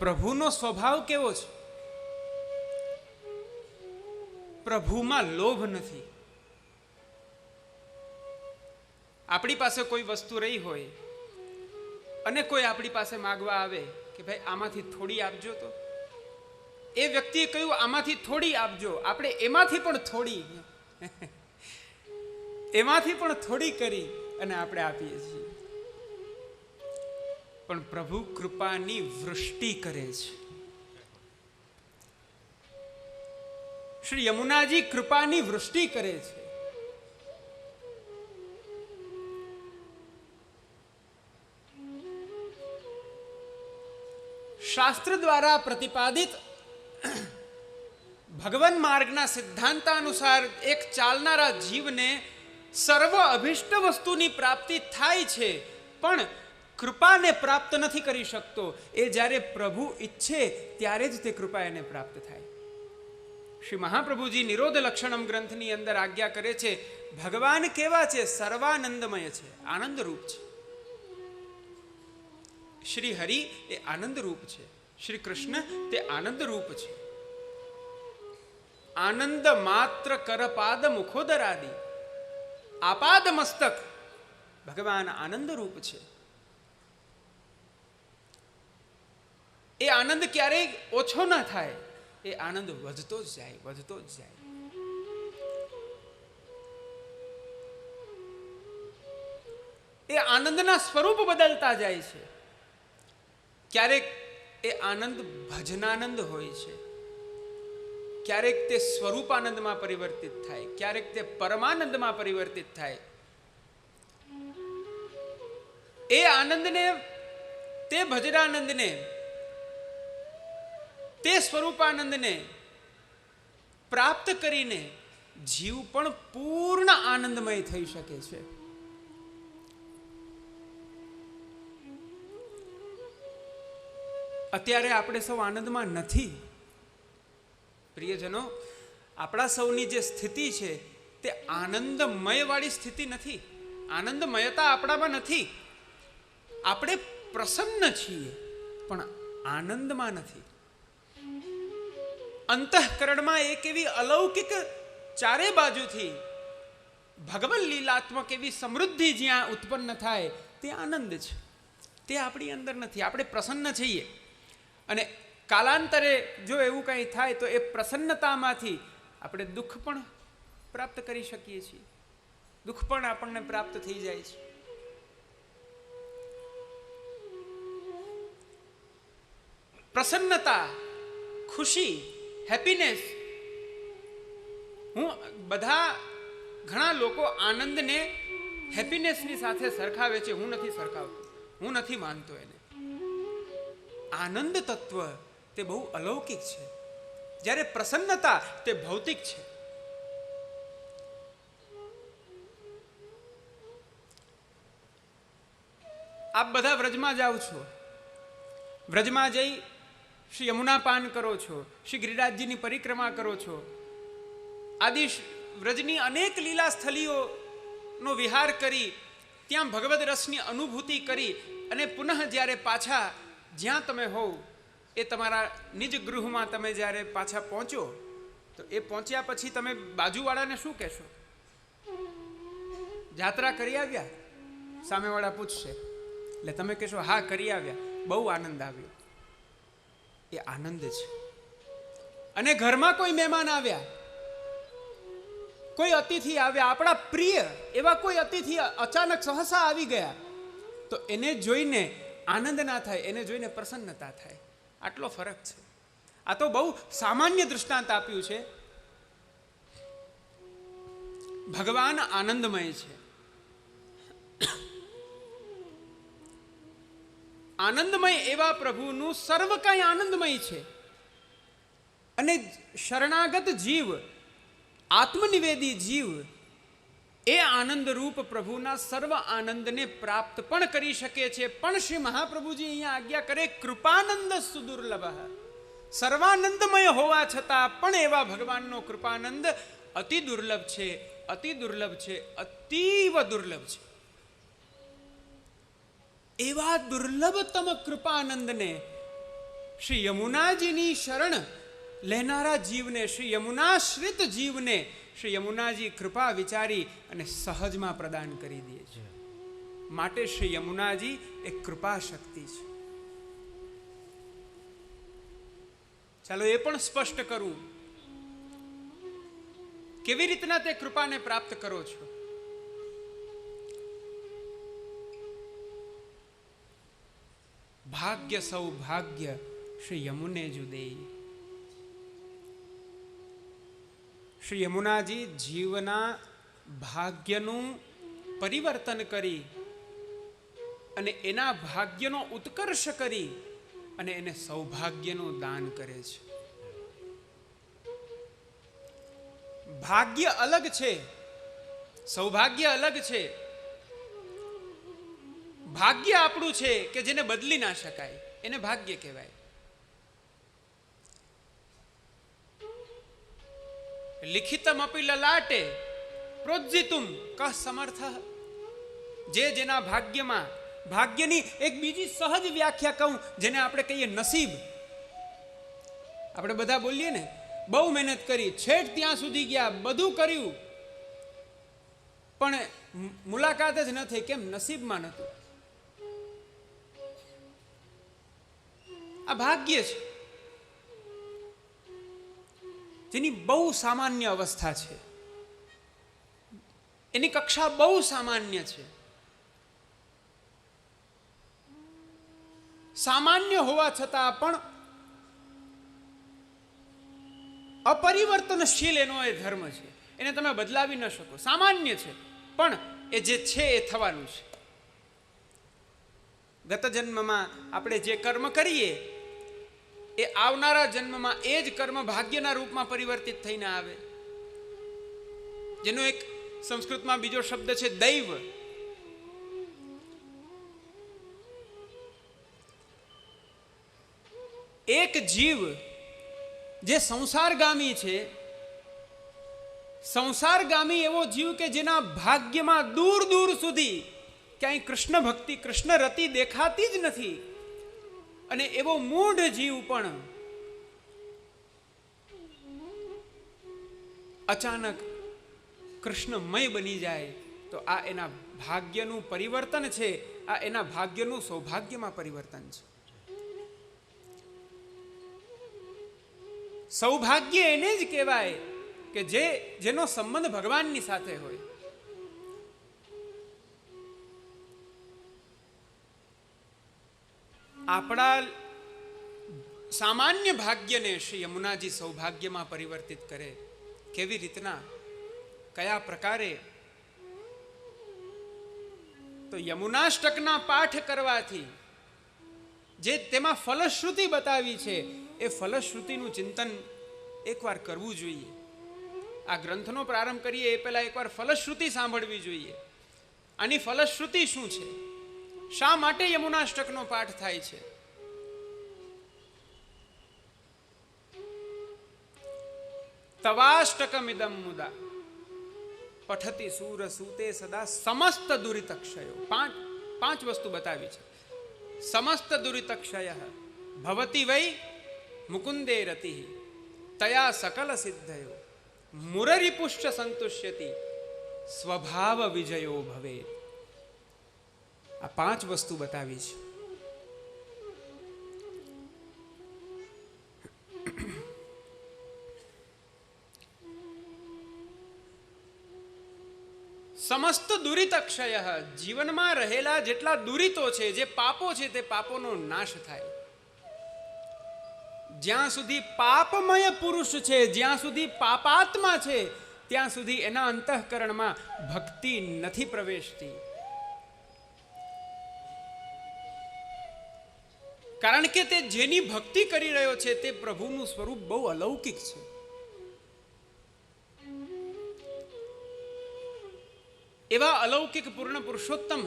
પ્રભુનો સ્વભાવ કેવો છે? પ્રભુમાં લોભ નથી. આપણી પાસે કોઈ વસ્તુ રહી હોય અને કોઈ આપણી પાસે માગવા આવે કે ભાઈ આમાંથી થોડી આપજો, તો એ વ્યક્તિએ કહ્યું આમાંથી થોડી આપજો, આપણે એમાંથી પણ થોડી કરી અને આપણે આપીએ છીએ. પણ પ્રભુ કૃપાની વૃષ્ટિ કરે છે. શ્રી યમુનાજી કૃપાની વૃષ્ટિ કરે છે. શાસ્ત્ર દ્વારા પ્રતિપાદિત ભગવાન માર્ગના સિદ્ધાંતાનુસાર એક ચાલનારા જીવને સર્વ અભિષ્ટ વસ્તુની પ્રાપ્તિ થાય છે, પણ કૃપાને પ્રાપ્ત નથી કરી શકતો. એ જ્યારે પ્રભુ ઈચ્છે ત્યારે જ તે કૃપા એને પ્રાપ્ત થાય. શ્રી મહાપ્રભુજી નિરોધ લક્ષણમ ગ્રંથની અંદર આજ્ઞા કરે છે, ભગવાન કેવા છે? સર્વાનંદમય છે, આનંદરૂપ છે. શ્રી હરિ એ આનંદ રૂપ છે, શ્રી કૃષ્ણ તે આનંદ રૂપ છે. આનંદ માત્ર કરપાદ મુખોદરાદિ આપાદ મસ્તક ભગવાન આનંદ રૂપ છે. એ આનંદ ક્યારેય ઓછો ના થાય, એ આનંદ વધતો જ જાય, વધતો જ જાય. એ આનંદના સ્વરૂપ બદલતા જાય છે. ક્યારેક એ આનંદ ભજનાનંદ હોય છે, ક્યારેક તે સ્વરૂપાનંદમાં પરિવર્તિત થાય, ક્યારેક તે પરમાનંદમાં પરિવર્તિત થાય. એ આનંદને, તે ભજનાનંદને, તે સ્વરૂપાનંદને પ્રાપ્ત કરીને જીવ પણ પૂર્ણ આનંદમય થઈ શકે છે. અત્યારે આપણે સૌ આનંદમાં નથી. પ્રિયજનો, આપણા સૌની જે સ્થિતિ છે તે આનંદમય વાળી સ્થિતિ નથી. આનંદમયતા આપણામાં નથી. આપણે પ્રસન્ન છીએ પણ આનંદમાં નથી. અંતઃકરણમાં એક એવી અલૌકિક ચારે બાજુથી ભગવાન લીલાત્મક એવી સમૃદ્ધિ જ્યાં ઉત્પન્ન થાય તે આનંદ છે. તે આપણી અંદર નથી. આપણે પ્રસન્ન છીએ અને કાલાંતરે જો એવું કંઈ થાય તો એ પ્રસન્નતામાંથી આપણે દુઃખ પણ પ્રાપ્ત કરી શકીએ છીએ. દુઃખ પણ આપણને પ્રાપ્ત થઈ જાય છે. પ્રસન્નતા, ખુશી, હેપીનેસ. ઘણા લોકો આનંદને હેપીનેસની સાથે સરખાવે છે. હું નથી સરખાવતો, હું નથી માનતો એને. આનંદ તત્વ તે બહુ અલૌકિક છે, જ્યારે પ્રસન્નતા તે ભૌતિક છે. આપ બધા વ્રજમાં જાઓ છો, વ્રજમાં જઈ શ્રી યમુના પાન કરો છો, શ્રી ગિરિરાજજીની પરિક્રમા કરો છો, આદિ વ્રજની અનેક લીલા સ્થળીઓનો વિહાર કરી ત્યાં ભગવદ રસની અનુભૂતિ કરી અને પુનઃ જ્યારે પાછા જ્યાં તમે હોવ એ તમારા નિજ ગૃહમાં તમે જ્યારે પાછા પહોંચો તો એ પહોંચ્યા પછી તમે બાજુવાળાને શું કહેશો? જાત્રા કરી આવ્યા? સામેવાળા પૂછશે એટલે તમે કહેશો હા કરી આવ્યા, બહુ આનંદ આવ્યો. એ આનંદ છે. અને ઘરમાં કોઈ મહેમાન આવ્યા, કોઈ અતિથિ આવ્યા, આપણા પ્રિય એવા કોઈ અતિથિ અચાનક સહસા આવી ગયા તો એને જોઈને આનંદ ના થાય, એને જોઈને પ્રસન્નતા થાય. આટલો ફરક છે. આ તો બહુ સામાન્ય દૃષ્ટાંત આપ્યું છે. ભગવાન આનંદમય છે. આનંદમય એવા પ્રભુનું સર્વ કંઈ આનંદમય છે. અને શરણાગત જીવ, આત્મનિવેદી જીવ એ આનંદરૂપ પ્રભુના સર્વ આનંદને પ્રાપ્ત પણ કરી શકે છે. પણ શ્રી મહાપ્રભુજી અહીંયા આજ્ઞા કરે, કૃપાનંદ સુદુર્લભ. સર્વાનંદમય હોવા છતાં પણ એવા ભગવાનનો કૃપાનંદ અતિ દુર્લભ છે, અતિ દુર્લભ છે, અતીવ દુર્લભ છે. એવા દુર્લભતમ કૃપાનંદને શ્રી યમુનાજીની શરણ લેનારા જીવને, શ્રી યમુનાશ્રિત જીવને શ્રી યમુનાજી કૃપા વિચારી અને સહજમાં પ્રદાન કરી દે છે. માટે શ્રી યમુનાજી એક કૃપા શક્તિ છે. ચાલો એ પણ સ્પષ્ટ કરું, કેવી રીતના તે કૃપાને પ્રાપ્ત કરો છો. ભાગ્ય સૌભાગ્ય શ્રી યમુને જુદે. શ્રી યમુનાજી જીવના ભાગ્યનું પરિવર્તન કરી અને એના ભાગ્યનો ઉત્કર્ષ કરી અને એને સૌભાગ્યનું દાન કરે છે. ભાગ્ય અલગ છે, સૌભાગ્ય અલગ છે. ભાગ્ય આપણું છે કે જેને બદલી ના શકાય, એને ભાગ્ય કહેવાય. લિખિતમ અપી લલાટે પ્રોજ્જિતુમ કઃ સમર્થ. જે જેના ભાગ્યમાં, ભાગ્યની એક બીજી સહજ વ્યાખ્યા કહું, જેને આપણે કહીએ નસીબ. આપણે બધા બોલીએ ને, બહુ મહેનત કરી, છેક ત્યાં સુધી ગયા, બધું કર્યું, પણ મુલાકાત જ ન થઈ. કેમ? નસીબમાં નહોતું. આ ભાગ્ય છે, જેની બહુ સામાન્ય અવસ્થા છે, એની કક્ષા બહુ સામાન્ય છે. સામાન્ય હોવા છતાં પણ અપરિવર્તનશીલ એનો એ ધર્મ છે. એને તમે બદલાવી ન શકો. સામાન્ય છે, પણ એ જે છે એ થવાનું છે. ગત જન્મમાં આપણે જે કર્મ કરીએ એ આવનારા જન્મમાં એ જ કર્મ ભાગ્યના રૂપમાં પરિવર્તિત થઈને આવે. જેનો એક સંસ્કૃતમાં બીજો શબ્દ છે દૈવ. એક જીવ જે સંસારગામી છે, સંસારગામી એવો જીવ કે જેના ભાગ્યમાં દૂર દૂર સુધી ક્યાંય કૃષ્ણ ભક્તિ, કૃષ્ણ રતિ દેખાતી જ નથી, અને એવો મૂઢ જીવ પણ અચાનક કૃષ્ણમય બની જાય તો આ એના ભાગ્યનું પરિવર્તન છે. આ એના ભાગ્યનું સૌભાગ્યમાં પરિવર્તન છે. સૌભાગ્ય એને જ કહેવાય કે જેનો સંબંધ ભગવાનની સાથે હોય. આપણા સામાન્ય ભાગ્યને શ્રી યમુનાજી સૌભાગ્યમાં પરિવર્તિત કરે. કેવી રીતના, કયા પ્રકારે? તો યમુનાષ્ટકના પાઠ કરવાથી જે તેમાં ફલશ્રુતિ બતાવી છે એ ફલશ્રુતિનું ચિંતન એકવાર કરવું જોઈએ. આ ગ્રંથનો પ્રારંભ કરીએ એ પહેલા એકવાર ફલશ્રુતિ સાંભળવી જોઈએ. આની ફલશ્રુતિ શું છે? શા માટે યમુનાષ્ટકનો પાઠ થાય છે? તવાષ્ટકમિદમ મુદા પઠતી સૂર સૂતે સદા સમસ્ત દુરિતક્ષયો. પાંચ વસ્તુ બતાવી છે. સમસ્ત દુરિતક્ષય ભવતી વૈ મુકુંદે રતિ તયા સકલ સિદ્ધયો મુરરિપુષ્ટ સંતુષ્યતિ સ્વભાવ વિજયો ભવે. આ પાંચ વસ્તુ બતાવી છે. સમસ્ત દુરિતક્ષય, જીવનમાં રહેલા જેટલા દુરિતો છે, જે પાપો છે, તે પાપોનો નાશ થાય. જ્યાં સુધી પાપમય પુરુષ છે, જ્યાં સુધી પાપાત્મા છે, ત્યાં સુધી એના અંતઃકરણમાં ભક્તિ નથી પ્રવેશતી. કારણ કે તે જેની ભક્તિ કરી રહ્યો છે તે પ્રભુનું સ્વરૂપ બહુ અલૌકિક છે. એવા અલૌકિક પૂર્ણ પુરુષોત્તમ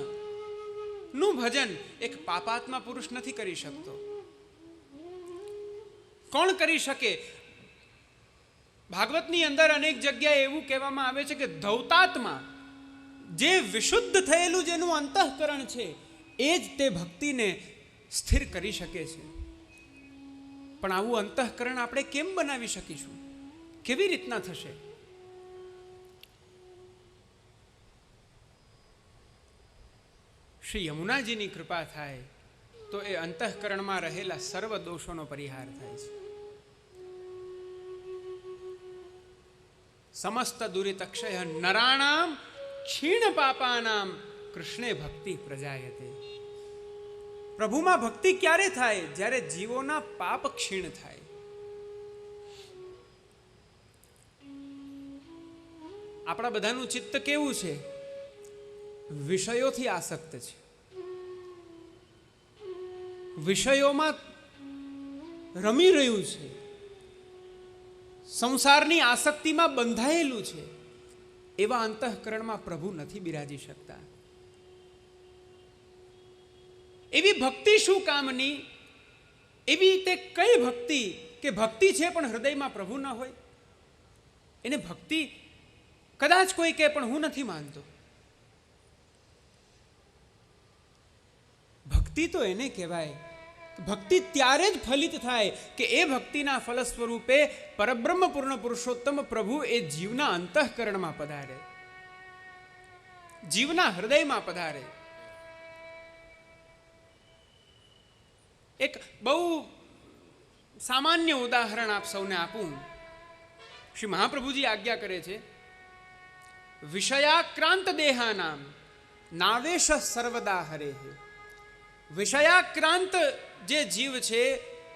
નું ભજન એક પાપાત્મા પુરુષ નથી કરી શકતો. કોણ કરી શકે? ભાગવતની અંદર અનેક જગ્યાએ એવું કહેવામાં આવે છે કે ધૌતાત્મા, જે વિશુદ્ધ થયેલું જેનું અંતઃકરણ છે, એ જ તે ભક્તિને સ્થિર કરી શકે છે. પણ આવું અંતઃકરણ આપણે કેમ બનાવી શકીશું? કેવી રીતના થશે? શ્રી યમુનાજીની કૃપા થાય તો એ અંતઃકરણમાં રહેલા સર્વ દોષોનો પરિહાર થાય છે. સમસ્ત દુરિતક્ષય નરાણામ ક્ષીણ પાપાનામ કૃષ્ણે ભક્તિ પ્રજાયતે. પ્રભુમાં ભક્તિ ક્યારે થાય? જ્યારે જીવોના પાપ ક્ષીણ થાય. આપણા બધાનું ચિત્ત કેવું છે? વિષયોથી આસક્ત છે. વિષયોમાં રમી રહ્યું છે. સંસારની આસક્તિમાં બંધાયેલું છે. એવા અંતઃકરણમાં પ્રભુ નથી બિરાજી શકતા. એવી ભક્તિ શું કામની? એવી તે કઈ ભક્તિ કે ભક્તિ છે પણ હૃદયમાં પ્રભુ ન હોય? એને ભક્તિ કદાચ કોઈ કહે, પણ હું નથી માનતો. ભક્તિ તો એને કહેવાય. ભક્તિ ત્યારે જ ફલિત થાય કે એ ભક્તિના ફલ સ્વરૂપે પરબ્રહ્મ પૂર્ણ પુરુષોત્તમ પ્રભુ એ જીવના અંતઃકરણમાં પધારે, જીવના હૃદયમાં પધારે. એક બહુ સામાન્ય ઉદાહરણ આપ સૌને આપું. શ્રી મહાપ્રભુજી આજ્ઞા કરે છે, વિષયાક્રાંત દેહાનામ નાવેશ સર્વદા હરેહે. વિષયાક્રાંત જે જીવ છે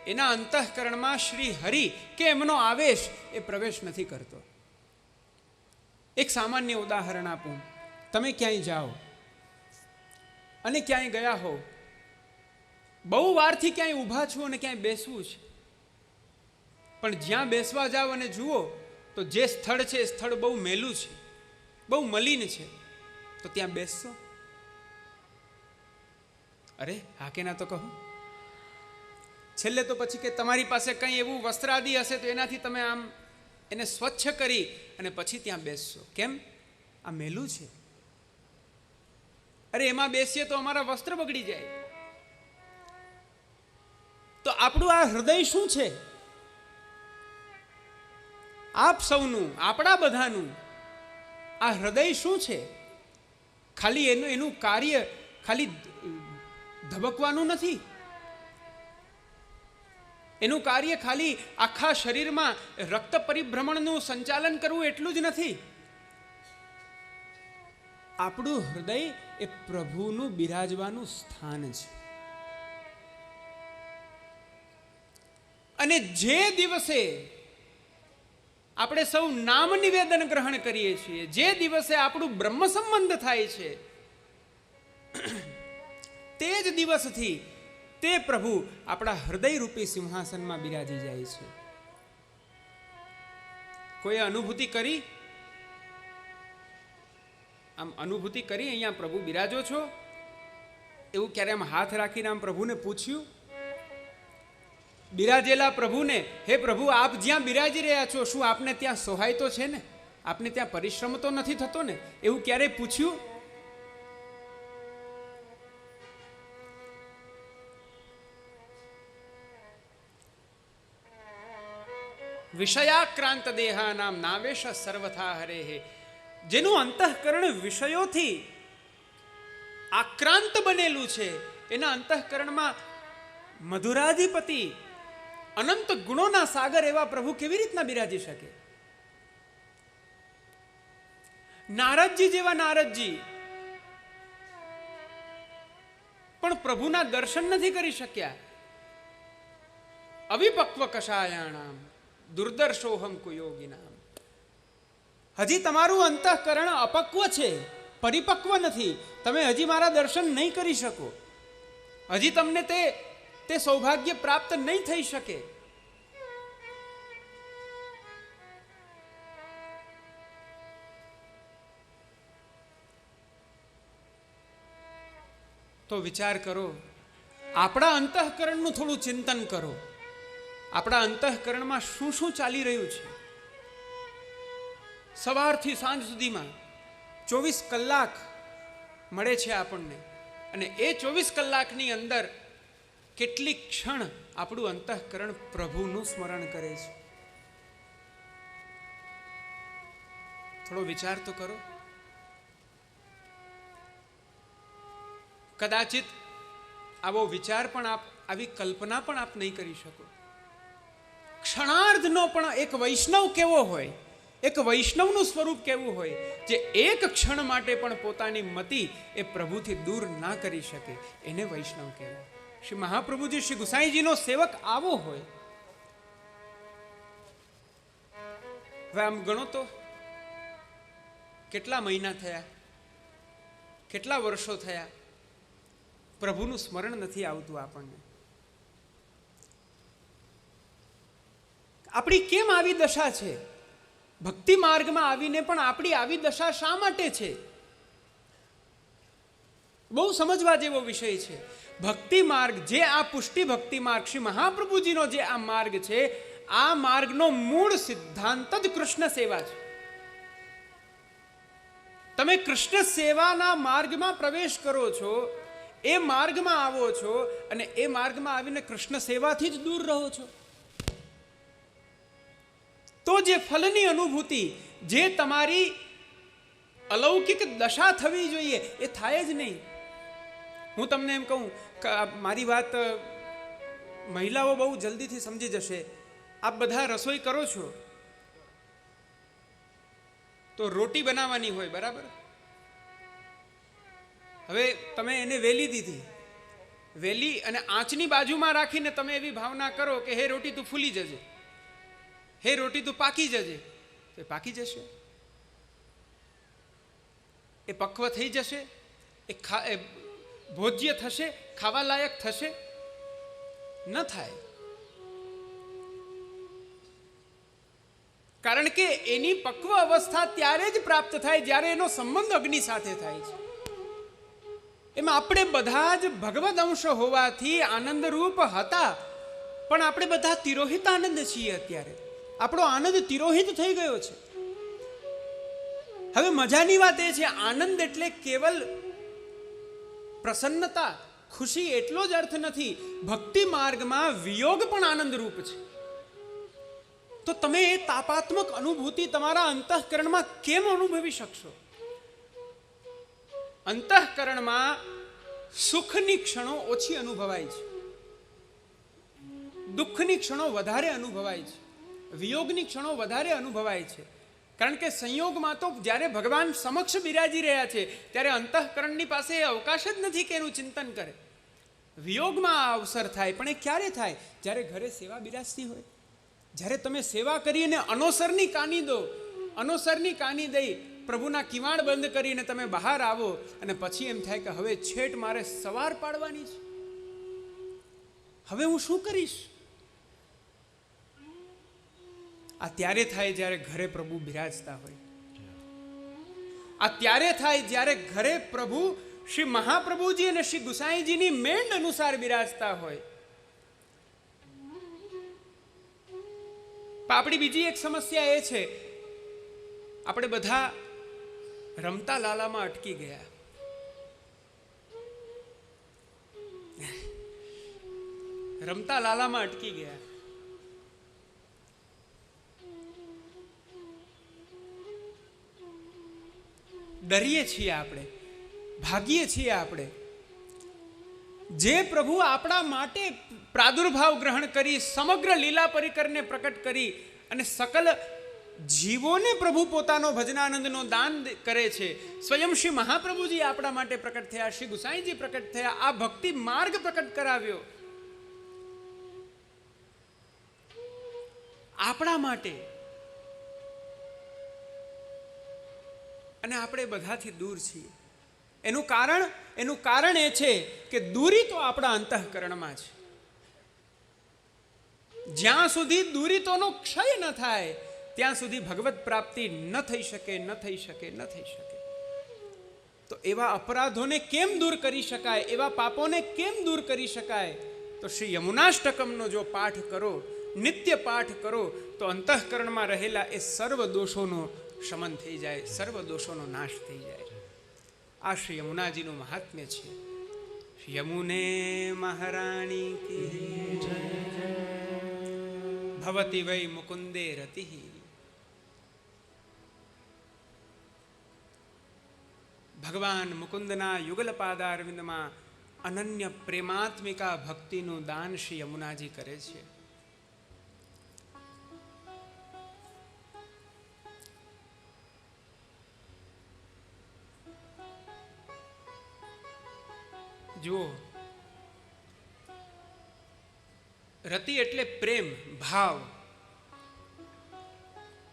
એના અંતઃકરણમાં શ્રી હરિ કે એમનો આવેશ એ પ્રવેશ નથી કરતો. એક સામાન્ય ઉદાહરણ આપું. તમે ક્યાંય જાઓ અને ક્યાંય ગયા હો, બહુ વારથી ક્યાંય ઊભા છો અને ક્યાંય બેસવું છે, પણ જ્યાં બેસવા જાઓ અને જુઓ તો જે સ્થળ છે એ સ્થળ બહુ મેલું છે, બહુ મલિન છે, તો ત્યાં બેસશો? અરે હા કે ના તો કહો. છેલ્લે તો પછી કે તમારી પાસે કંઈ એવું વસ્ત્રાદિ હશે તો એનાથી તમે આમ એને સ્વચ્છ કરી અને પછી ત્યાં બેસશો. કેમ? આ મેલું છે. અરે એમાં બેસીએ તો અમારા વસ્ત્ર બગડી જાય. તો આપણું આ હૃદય શું છે? આપ સૌનું, આપણા બધાનું આ હૃદય શું છે? ખાલી એનું કાર્ય ખાલી ધબકવાનું નથી. એનું કાર્ય ખાલી આખા શરીરમાં રક્ત પરિભ્રમણનું સંચાલન કરવું એટલું જ નથી. આપણું હૃદય એ પ્રભુનું બિરાજવાનું સ્થાન છે. અને જે દિવસે આપણે સૌ નામ નિવેદન ગ્રહણ કરીએ છીએ, જે દિવસે આપણું બ્રહ્મ સંબંધ થાય છે, તે જ દિવસથી તે પ્રભુ આપણા હૃદયરૂપી સિંહાસનમાં બિરાજી જાય છે. કોઈ અનુભૂતિ કરી? આમ અનુભૂતિ કરી અહીંયા પ્રભુ બિરાજો છો એવું ક્યારે આમ હાથ રાખીને આમ પ્રભુને પૂછ્યું? બિરાજેલા પ્રભુને, હે પ્રભુ આપ જ્યાં બિરાજી રહ્યા છો, શું આપને ત્યાં સોહાય તો છે ને? આપને ત્યાં પરિશ્રમ તો નથી થતો ને? એવું ક્યારેય પૂછ્યું? વિષયાક્રાંત દેહાનામ નાવેશ સર્વથા હરેહે. જેનું અંતઃકરણ વિષયોથી આક્રાંત બનેલું છે, એના અંતઃકરણમાં મધુરાધિપતિ અનંત ગુણોના સાગર એવા પ્રભુ કેવી રીતના બિરાજી શકે? નારદજી જેવા નારદજી પણ પ્રભુના દર્શન નથી કરી શક્યા. અવિપક્વ કષાયાણામ દુર્દર્શોહમ કુયોગિનામ. હજી તમારું અંતઃકરણ અપક્વ છે, પરિપક્વ નથી. તમે હજી મારા દર્શન નહીં કરી શકો. હજી તમને તે સૌભાગ્ય પ્રાપ્ત નહીં થઈ શકે. તો વિચાર કરો, આપણા અંતઃકરણનું થોડું ચિંતન કરો. આપણા અંતઃકરણમાં શું શું ચાલી રહ્યું છે? સવારથી સાંજ સુધીમાં 24 કલાક મળે છે આપણને, અને એ 24 કલાકની અંદર કેટલીક ક્ષણ આપણું અંતઃકરણ પ્રભુનું સ્મરણ કરે છે? થોડો વિચાર તો કરો. કદાચિત આવો વિચાર પણ આપ, આવી કલ્પના પણ આપ નહીં કરી શકો. ક્ષણાર્ધનો પણ એક વૈષ્ણવ કેવો હોય, એક વૈષ્ણવનું સ્વરૂપ કેવું હોય, જે એક ક્ષણ માટે પણ પોતાની મતિ એ પ્રભુથી દૂર ના કરી શકે, એને વૈષ્ણવ કહેવાય. શ્રી મહાપ્રભુજી, શ્રી ગુસાઈજીનો સેવક આવો હોય. હવે આમ ગણો તો કેટલા મહિના થયા, કેટલા વર્ષો થયા, પ્રભુનું સ્મરણ નથી આવતું આપણને. આપણી કેમ આવી દશા છે? ભક્તિ માર્ગમાં આવીને પણ આપણી આવી દશા શા માટે છે? બહુ સમજવા જેવો વિષય છે. ભક્તિ માર્ગ, જે આ પુષ્ટિ ભક્તિ માર્ગ, શ્રી મહાપ્રભુજીનો જે આ માર્ગ છે, આ માર્ગનો મૂળ સિદ્ધાંત જ કૃષ્ણ સેવા છે. તમે કૃષ્ણ સેવાના માર્ગમાં પ્રવેશ કરો છો, એ માર્ગમાં આવો છો, અને એ માર્ગમાં આવીને કૃષ્ણ સેવાથી જ દૂર રહો છો, તો જે ફલની અનુભૂતિ, જે તમારી અલૌકિક દશા થવી જોઈએ, એ થાય જ નહીં. હું તમને એમ કહું કે મારી વાત મહિલાઓ બહુ જલ્દીથી સમજી જશે. આપ બધા રસોઈ કરો છો તો રોટી બનાવવાની હોય, બરાબર? હવે તમે એને વેલી દીધી, વેલી અને આંચની બાજુમાં રાખીને તમે એવી ભાવના કરો કે હે રોટી તું ફૂલી જજે, હે રોટી તું પાકી જજે, તો પાકી જશે? એ પક્વ થઈ જશે? એ ભોજ્ય થશે? ખાવા લાયક થશે? ન થાય. કારણ કે એની પક્વ અવસ્થા ત્યારે જ પ્રાપ્ત થાય જ્યારે એનો સંબંધ અગ્નિ સાથે થાય છે. એમાં આપણે બધા જ ભગવદ અંશ હોવાથી આનંદરૂપ હતા, પણ આપણે બધા તિરોહિત આનંદ છીએ. અત્યારે આપણો આનંદ તિરોહિત થઈ ગયો છે. હવે મજાની વાત એ છે, આનંદ એટલે કેવલ પ્રસન્નતા, ખુશી એટલો જ અર્થ નથી. ભક્તિ માર્ગમાં વિયોગ પણ આનંદરૂપ છે. તો તમે એ તાપાત્મક અનુભૂતિ તમારા અંતઃકરણમાં કેમ અનુભવી શકશો? અંતઃકરણમાં સુખની ક્ષણો ઓછી અનુભવાય છે, દુઃખની ક્ષણો વધારે અનુભવાય છે, વિયોગની ક્ષણો વધારે અનુભવાય છે. કારણ કે સંયોગમાં તો જ્યારે ભગવાન સમક્ષ બિરાજી રહ્યા છે ત્યારે અંતઃકરણની પાસે અવકાશ જ નથી કે એનું ચિંતન કરે. વિયોગમાં આ અવસર થાય, પણ એ ક્યારે થાય? જ્યારે ઘરે સેવા બિરાજતી હોય, જ્યારે તમે સેવા કરીને અનોસરની કાની દો, અનોસરની કાની દઈ પ્રભુના કિવાડ બંધ કરીને તમે બહાર આવો, અને પછી એમ થાય કે હવે છેટ મારે સવાર પાડવાની છે, હવે હું શું કરીશ? આ ત્યારે થાય જ્યારે ઘરે પ્રભુ બિરાજતા હોય. આ ત્યારે થાય જ્યારે ઘરે પ્રભુ શ્રી મહાપ્રભુજી અને શ્રી ગુસાઈજીની મેંડ અનુસાર બિરાજતા હોય. આપણી બીજી એક સમસ્યા એ છે, આપણે બધા રમતા લાલામાં અટકી ગયા. રમતા લાલામાં અટકી ગયા. ડરીએ છીએ આપણે, ભાગીએ છીએ આપણે. જે પ્રભુ આપણા માટે પ્રાદુર્ભાવ ગ્રહણ કરી, સમગ્ર લીલા પરિકરને પ્રકટ કરી અને સકલ જીવોને પ્રભુ પોતાનો ભજનાનંદનો દાન કરે છે, સ્વયં શ્રી મહાપ્રભુજી આપણા માટે પ્રકટ થયા, શ્રી ગુસાઈજી પ્રકટ થયા, આ ભક્તિ માર્ગ પ્રકટ કરાવ્યો આપણા માટે, અને આપણે બધાથી દૂર છીએ. એનું કારણ એ છે કે દૂરી તો આપણા અંતઃકરણમાં છે. જ્યાં સુધી દૂરિતોનો ક્ષય ન થાય ત્યાં સુધી ભગવત પ્રાપ્તિ ન થઈ શકે, ન થઈ શકે, ન થઈ શકે. તો એવા અપરાધોને કેમ દૂર કરી શકાય, એવા પાપોને કેમ દૂર કરી શકાય? તો શ્રી યમુનાષ્ટકમનો જો પાઠ કરો, નિત્ય પાઠ કરો, તો અંતઃકરણમાં રહેલા એ સર્વ દોષોનો શમન થઈ જાય, સર્વ દોષોનો નાશ થઈ જાય. આ શ્રી યમુનાજીનું મહાત્મ્ય છે. यमुने महारानी की जय। भवति वै मुकुंदे रतिः। ભગવાન મુકુંદના યુગલ પાદારવિંદમાં અનન્ય પ્રેમાત્મિકા ભક્તિનું દાન શ્રી યમુનાજી કરે છે. જુઓ, રતિ એટલે પ્રેમ, ભાવ.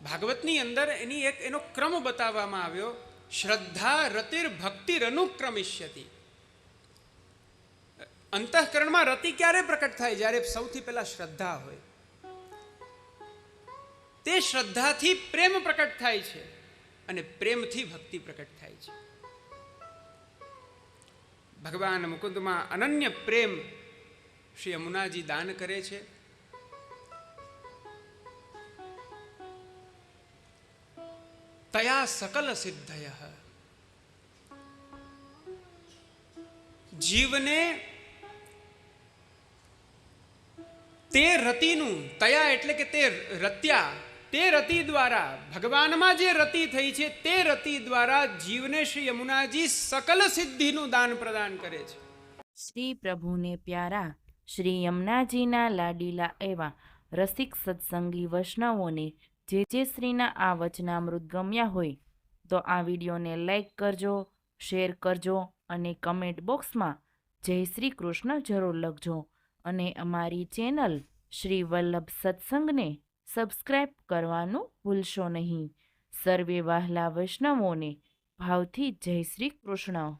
ભાગવતની અંદર એનો ક્રમ બતાવવામાં આવ્યો. શ્રદ્ધા રતિર ભક્તિર અનુક્રમિષ્યતિ. અંતઃકરણમાં રતિ ક્યારે પ્રકટ થાય? જ્યારે સૌથી પહેલા શ્રદ્ધા હોય. તે શ્રદ્ધાથી પ્રેમ પ્રકટ થાય છે અને પ્રેમથી ભક્તિ પ્રકટ થાય છે. ભગવાન મુકુંદમાં અનન્ય પ્રેમ શ્રી યમુનાજી દાન કરે છે. તયા સકલ સિદ્ધય. જીવને તે રતિનું, તયા એટલે કે તે રત્યા, તે રતિ દ્વારા, ભગવાનમાં જે રતિ થઈ છે તે રતિ દ્વારા જીવને શ્રી યમુનાજી સકલ સિદ્ધિનું દાન પ્રદાન કરે છે. શ્રી પ્રભુને પ્યારા શ્રી યમુનાજીના લાડીલા એવા રસિક સત્સંગી વૈષ્ણવોને જે શ્રીના આ વચનામૃત ગમ્યા હોય તો આ વિડીયોને લાઈક કરજો, શેર કરજો અને કમેન્ટ બોક્સમાં જય શ્રી કૃષ્ણ જરૂર લખજો અને અમારી ચેનલ શ્રી વલ્લભ સત્સંગને સબસ્ક્રાઈબ કરવાનું ભૂલશો નહીં. સર્વે વહાલા વૈષ્ણવોને ભાવથી જય શ્રી કૃષ્ણ.